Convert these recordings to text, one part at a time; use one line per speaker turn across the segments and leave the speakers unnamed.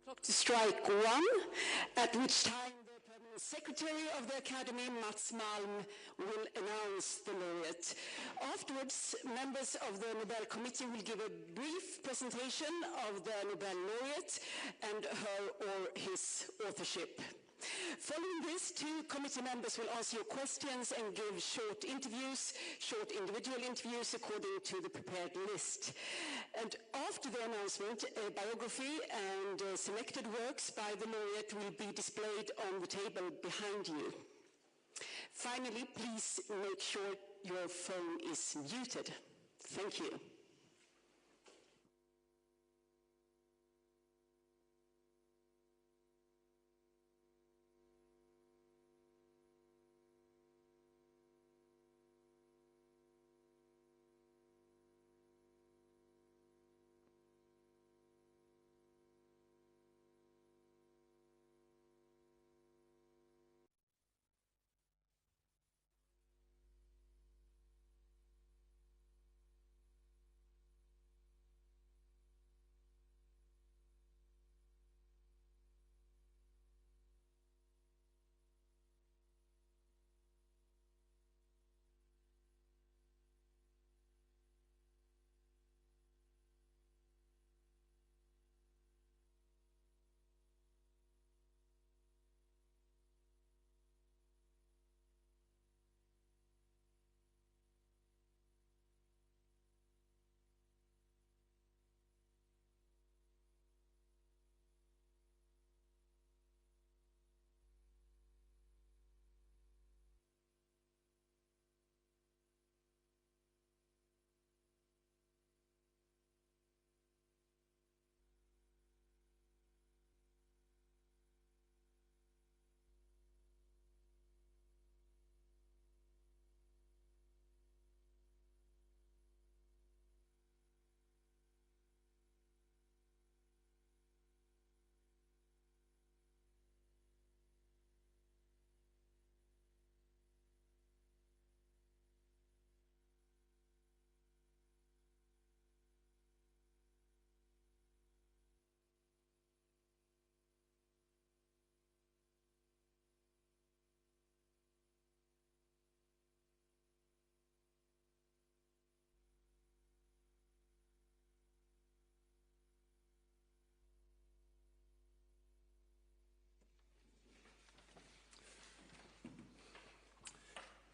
Clock to strike 1, at which time the Permanent Secretary of the Academy, Mats Malm, will announce the laureate. Afterwards, members of the Nobel Committee will give a brief presentation of the Nobel laureate and her or his authorship. Following this, 2 committee members will answer your questions and give short individual interviews according to the prepared list. And after the announcement, a biography and selected works by the laureate will be displayed on the table behind you. Finally, please make sure your phone is muted. Thank you.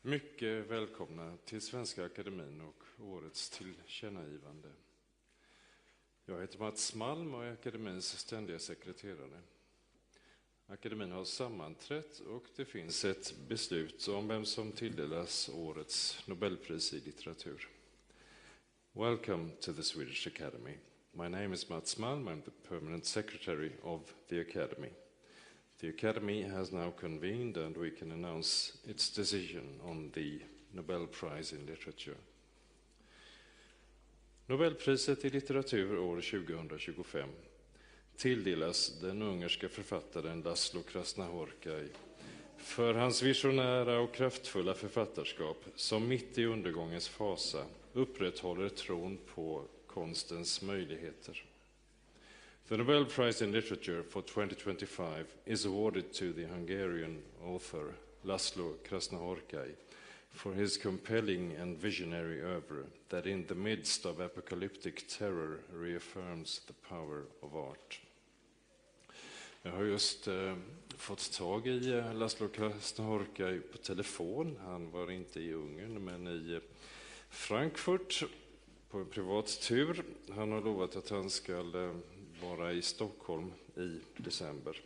Mycket välkomna till Svenska Akademin och årets tillkännagivande. Jag heter Mats Malm och är Akademins ständiga sekreterare. Akademin har sammanträtt och det finns ett beslut om vem som tilldelas årets Nobelpris i litteratur. Welcome to the Swedish Academy. My name is Mats Malm. I'm the permanent secretary of the Academy. The Academy has now convened and we can announce its decision on the Nobel Prize in Literature. Nobelpriset i litteratur år 2025 tilldelas den ungerska författaren Laszlo Krasznahorkai för hans visionära och kraftfulla författarskap som mitt i undergångens fasa upprätthåller tron på konstens möjligheter. The Nobel Prize in Literature for 2025 is awarded to the Hungarian author Laszlo Krasznahorkai for his compelling and visionary oeuvre that in the midst of apocalyptic terror reaffirms the power of art. Jag har just fått tag i Laszlo Krasznahorkai på telefon. Han var inte i Ungern men i Frankfurt på en privat tur. Han har lovat att han ska vara i Stockholm i december.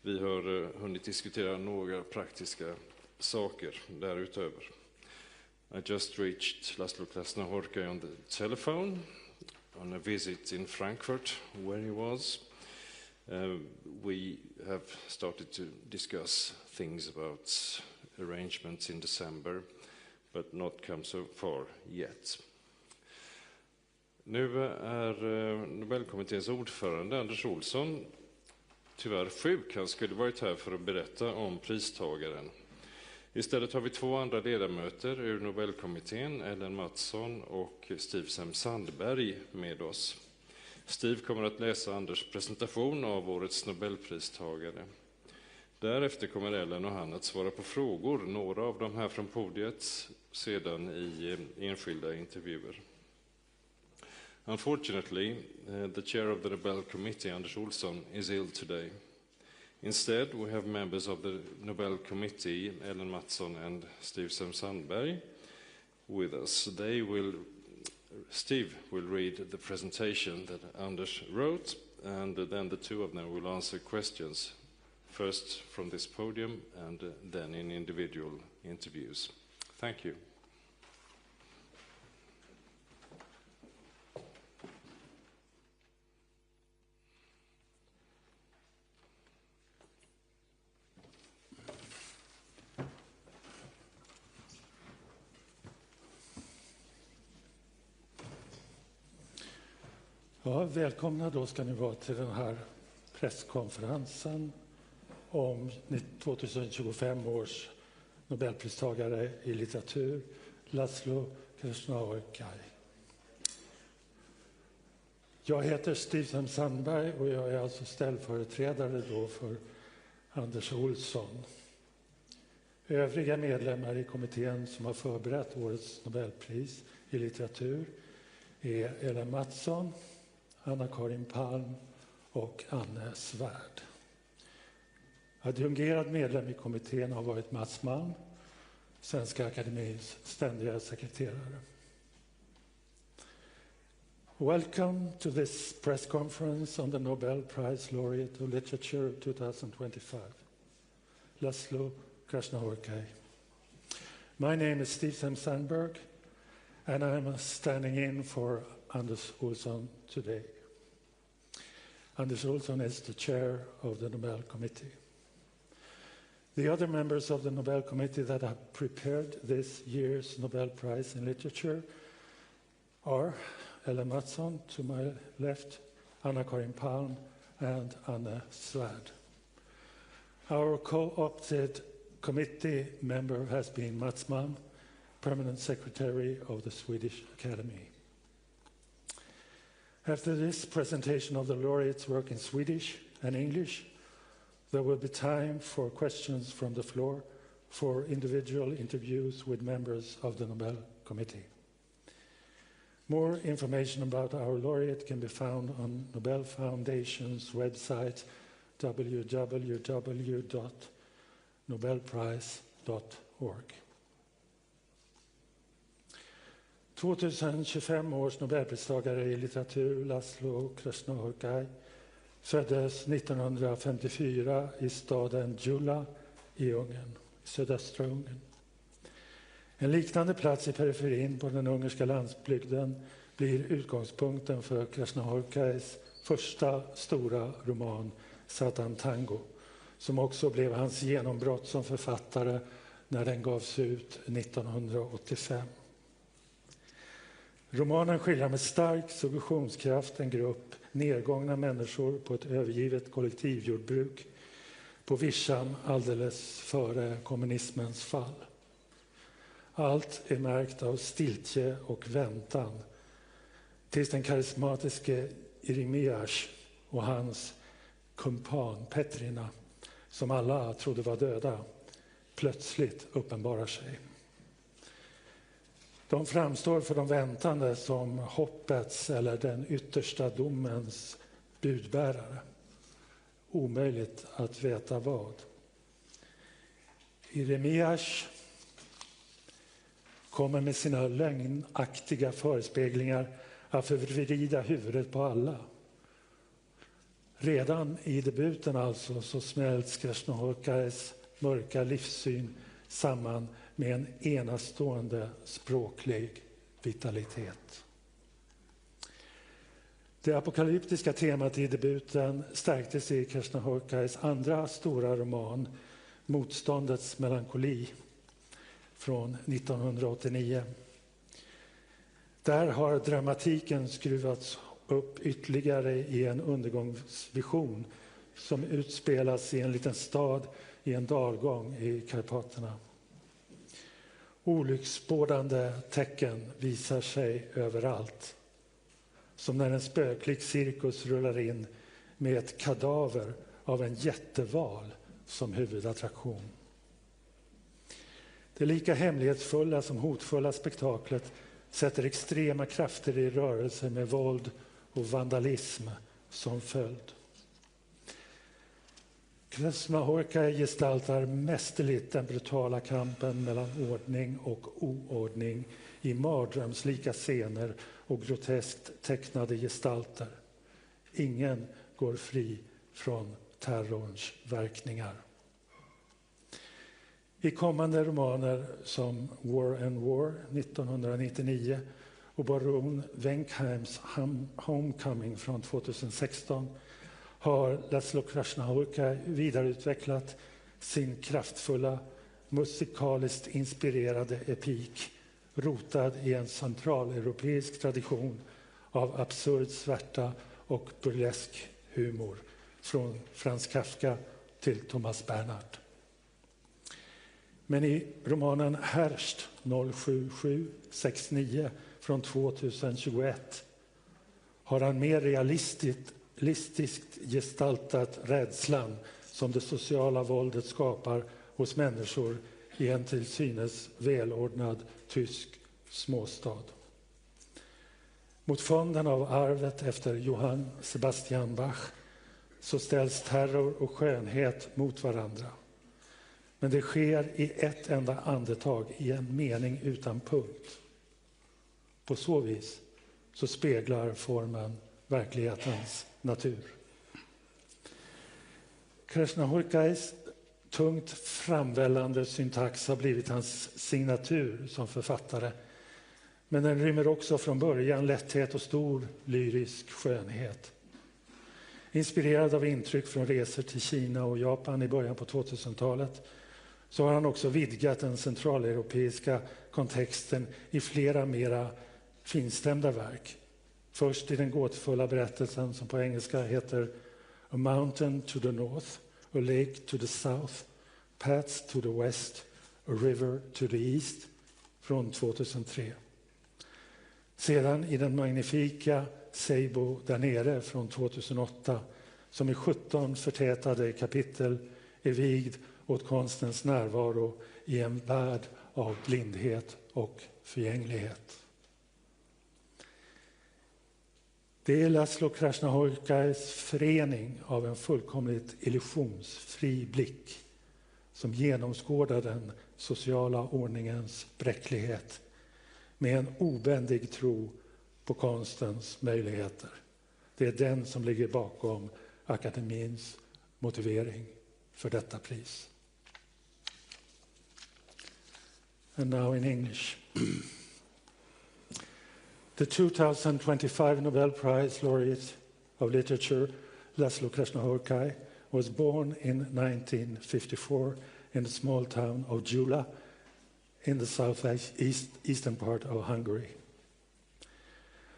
Vi har hunnit diskutera några praktiska saker därutöver. I just reached Laszlo Krasznahorkai on the telephone on a visit in Frankfurt where he was. We have started to discuss things about arrangements in December but not come so far yet. Nu är Nobelkommitténs ordförande Anders Olsson tyvärr sjuk. Han skulle varit här för att berätta om pristagaren. Istället har vi 2 andra ledamöter ur Nobelkommittén, Ellen Mattsson och Stivsem Sandberg med oss. Steve kommer att läsa Anders presentation av årets Nobelpristagare. Därefter kommer Ellen och han att svara på frågor, några av dem här från podiet, sedan i enskilda intervjuer. Unfortunately, the chair of the Nobel Committee, Anders Olsson, is ill today. Instead, we have members of the Nobel Committee, Ellen Mattsson and Steve Sandberg, with us. Steve will read the presentation that Anders wrote, and then the two of them will answer questions, first from this podium and then in individual interviews. Thank you.
Ja, välkomna då ska ni vara till den här presskonferensen om 2025 års Nobelpristagare i litteratur, Laszlo Krasznahorkai. Jag heter Steve Sandberg och jag är alltså ställföreträdare då för Anders Olsson. Övriga medlemmar i kommittén som har förberett årets Nobelpris i litteratur är Ellen Mattsson, Anna-Karin Palm och Anne Svärd. Adjungerad medlem i kommittén har varit Mats Malm, Svenska Akademins ständiga sekreterare. Welcome to this press conference on the Nobel Prize Laureate of Literature 2025, Laszlo Krasznahorkai. My name is Steve Sandberg, and I'm standing in for Anders Olsson today. Anders Olsson is the chair of the Nobel Committee. The other members of the Nobel Committee that have prepared this year's Nobel Prize in Literature are Ellen Mattsson to my left, Anna-Karin Palm, and Anne Svärd. Our co-opted committee member has been Mats Malm, Permanent Secretary of the Swedish Academy. After this presentation of the laureates' work in Swedish and English, there will be time for questions from the floor for individual interviews with members of the Nobel Committee. More information about our laureate can be found on Nobel Foundation's website, www.nobelprize.org. 2025 års Nobelpristagare i litteratur, Laszlo Krasznahorkai, föddes 1954 i staden Gyula i Ungern, sydöstra Ungern. En liknande plats i periferin på den ungerska landsbygden blir utgångspunkten för Krasznahorkais första stora roman, Satan Tango, som också blev hans genombrott som författare när den gavs ut 1985. Romanen skildrar med stark suggestionskraft en grupp nedgångna människor på ett övergivet kollektivjordbruk på vischan alldeles före kommunismens fall. Allt är märkt av stiltje och väntan tills den karismatiske Jeremias och hans kumpan Petrina, som alla trodde var döda, plötsligt uppenbarar sig. De framstår för de väntande som hoppets eller den yttersta domens budbärare. Omöjligt att veta vad. Jeremias kommer med sina lögnaktiga förespeglingar att förvrida huvudet på alla. Redan i debuten alltså så smälts Krasznahorkais mörka livssyn samman med en enastående språklig vitalitet. Det apokalyptiska temat i debuten stärktes i Krasznahorkais andra stora roman, Motståndets melankoli, från 1989. Där har dramatiken skruvats upp ytterligare i en undergångsvision som utspelas i en liten stad i en dalgång i Karpaterna. Olycksbådande tecken visar sig överallt. som när en spöklik cirkus rullar in med ett kadaver av en jätteval som huvudattraktion. Det lika hemlighetsfulla som hotfulla spektaklet sätter extrema krafter i rörelse med våld och vandalism som följd. Krasnahorkai gestaltar mästerligt den brutala kampen mellan ordning och oordning i mardrömslika scener och groteskt tecknade gestalter. Ingen går fri från terrorns verkningar. I kommande romaner som War and War 1999 och baron Wenkheims Homecoming från 2016 har Laszlo Krasnahorkai vidareutvecklat sin kraftfulla, musikaliskt inspirerade epik rotad i en centraleuropeisk tradition av absurd svärta och burlesk humor från Franz Kafka till Thomas Bernhard. Men i romanen Härst 07769 från 2021 har han mer realistiskt gestaltat rädslan som det sociala våldet skapar hos människor i en till synes välordnad tysk småstad. Mot fonden av arvet efter Johann Sebastian Bach så ställs terror och skönhet mot varandra. Men det sker i ett enda andetag, i en mening utan punkt. På så vis så speglar formen verklighetens natur. Krasnahorkais tungt framvällande syntax har blivit hans signatur som författare. Men den rymmer också från början lätthet och stor lyrisk skönhet. Inspirerad av intryck från resor till Kina och Japan i början på 2000-talet så har han också vidgat den centraleuropeiska kontexten i flera mera finstämda verk. Först i den gåtfulla berättelsen som på engelska heter A Mountain to the North, A Lake to the South, Paths to the West, A River to the East från 2003. Sedan i den magnifika Seibo där nere från 2008 som i 17 förtätade kapitel är vigd åt konstens närvaro i en värld av blindhet och förgänglighet. Det är Laszlo Krasnahorkais förening av en fullkomligt illusionsfri blick som genomskådar den sociala ordningens bräcklighet med en obändig tro på konstens möjligheter. Det är den som ligger bakom akademins motivering för detta pris. And now in English. The 2025 Nobel Prize laureate of literature, Laszlo Krasnahorkai, was born in 1954 in the small town of Gyula in the southeastern part of Hungary.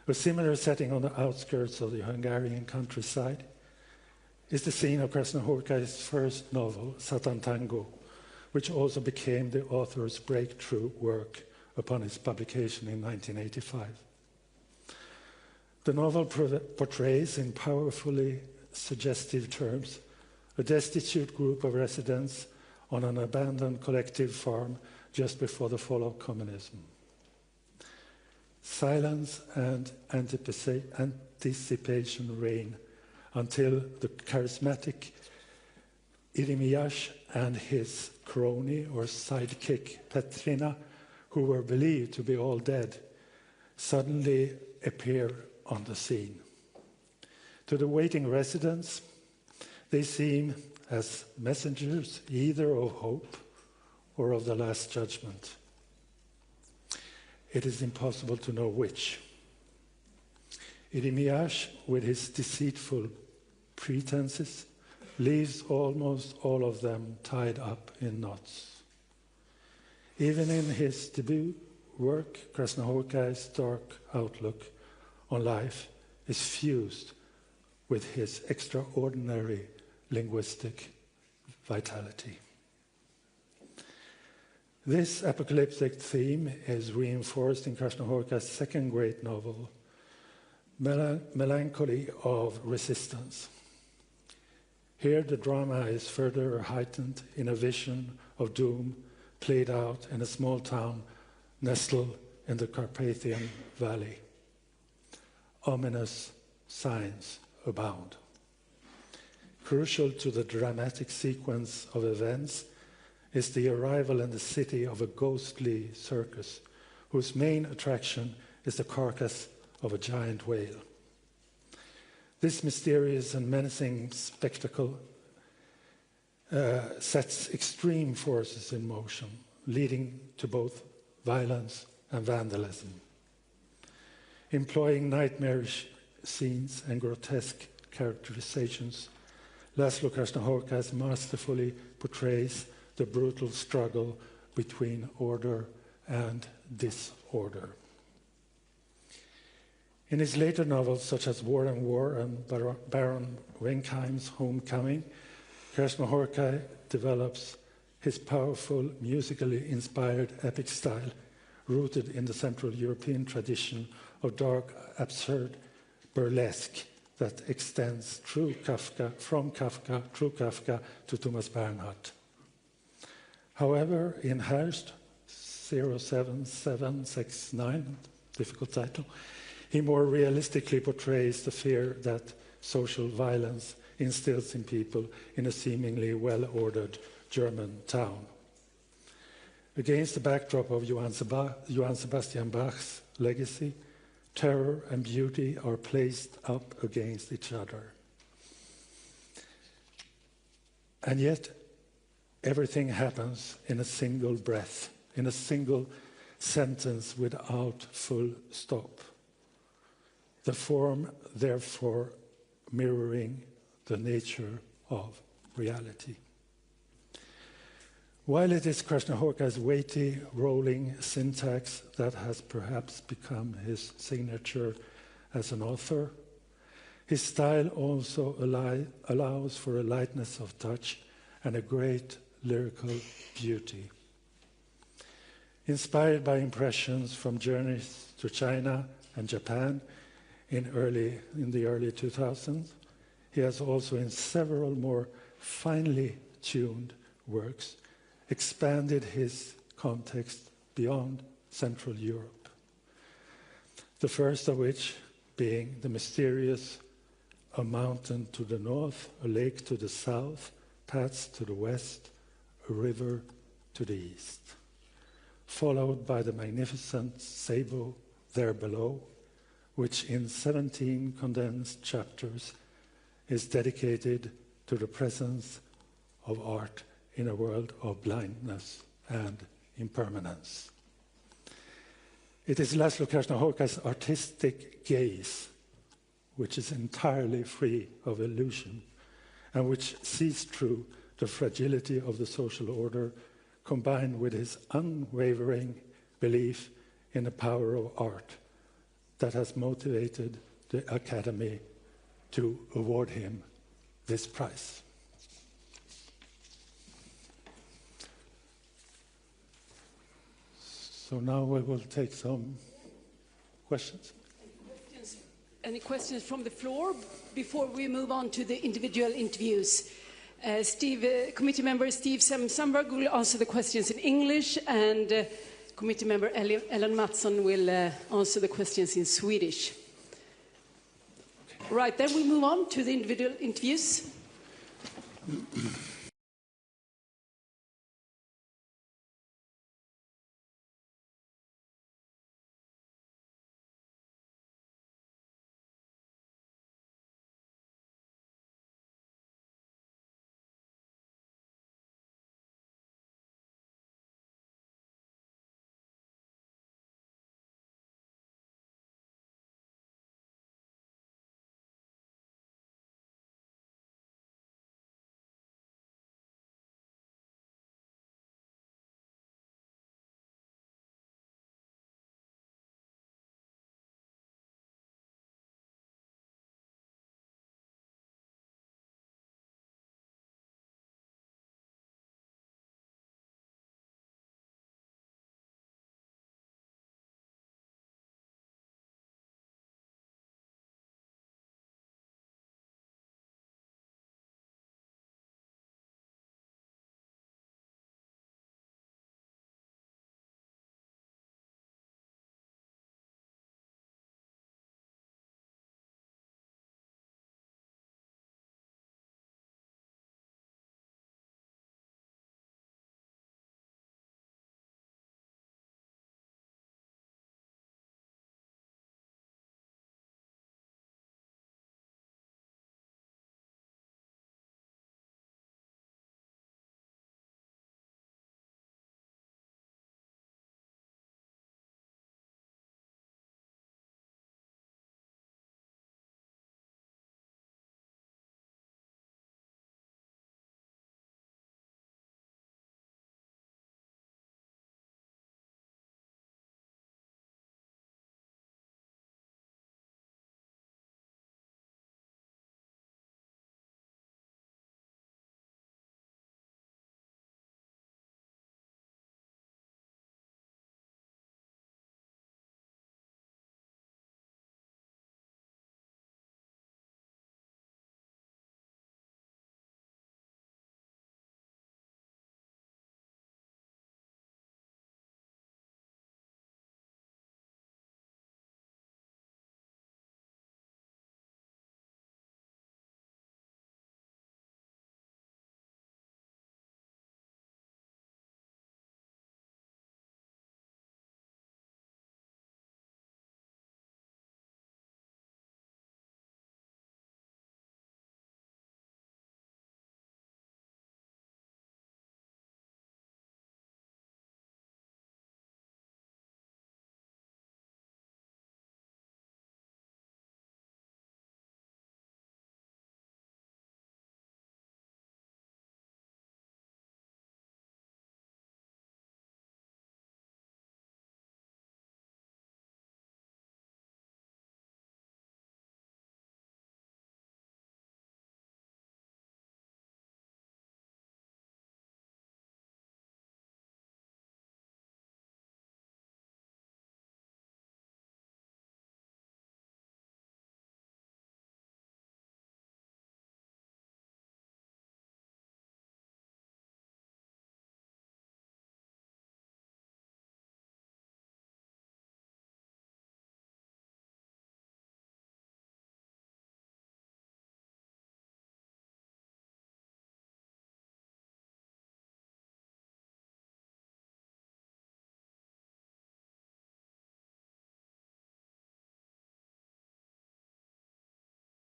A similar setting on the outskirts of the Hungarian countryside is the scene of Krasnahorkai's first novel, Satan Tango, which also became the author's breakthrough work upon its publication in 1985. The novel portrays in powerfully suggestive terms a destitute group of residents on an abandoned collective farm just before the fall of communism. Silence and anticipation reign until the charismatic Irimias and his crony or sidekick Petrina, who were believed to be all dead, suddenly appear on the scene. To the waiting residents, they seem as messengers either of hope or of the last judgment. It is impossible to know which. Irimias, with his deceitful pretenses, leaves almost all of them tied up in knots. Even in his debut work, Krasnahorkai's dark outlook on life is fused with his extraordinary linguistic vitality. This apocalyptic theme is reinforced in Krasnahorkai's second great novel, melancholy of resistance. Here the drama is further heightened in a vision of doom played out in a small town nestled in the Carpathian Valley. Ominous signs abound. Crucial to the dramatic sequence of events is the arrival in the city of a ghostly circus, whose main attraction is the carcass of a giant whale. This mysterious and menacing spectacle sets extreme forces in motion, leading to both violence and vandalism. Employing nightmarish scenes and grotesque characterizations, Laszlo Krasznahorkai masterfully portrays the brutal struggle between order and disorder. In his later novels, such as War and War and Baron Wenkheim's Homecoming, Krasznahorkai develops his powerful, musically inspired epic style, rooted in the Central European tradition of dark, absurd burlesque that extends from Kafka to Thomas Bernhard. However, in Hearst 07769, difficult title, he more realistically portrays the fear that social violence instills in people in a seemingly well-ordered German town. Against the backdrop of Johann Sebastian Bach's legacy, terror and beauty are placed up against each other. And yet, everything happens in a single breath, in a single sentence without full stop. The form, therefore, mirroring the nature of reality. While it is Krasznahorkai's weighty, rolling syntax that has perhaps become his signature as an author, his style also allows for a lightness of touch and a great lyrical beauty. Inspired by impressions from journeys to China and Japan in the early 2000s, he has also in several more finely tuned works expanded his context beyond Central Europe. The first of which being the mysterious A Mountain to the north, a lake to the south, paths to the west, a river to the east. Followed by the magnificent Sabo There Below, which in 17 condensed chapters is dedicated to the presence of art in a world of blindness and impermanence. It is Laszlo Krasznahorkai's artistic gaze, which is entirely free of illusion and which sees through the fragility of the social order, combined with his unwavering belief in the power of art, that has motivated the Academy to award him this prize. So now we will take some questions.
Any questions from the floor before we move on to the individual interviews? Committee member Steve Sandberg will answer the questions in English, and committee member Ellen Mattsson will answer the questions in Swedish. Right, then we move on to the individual interviews.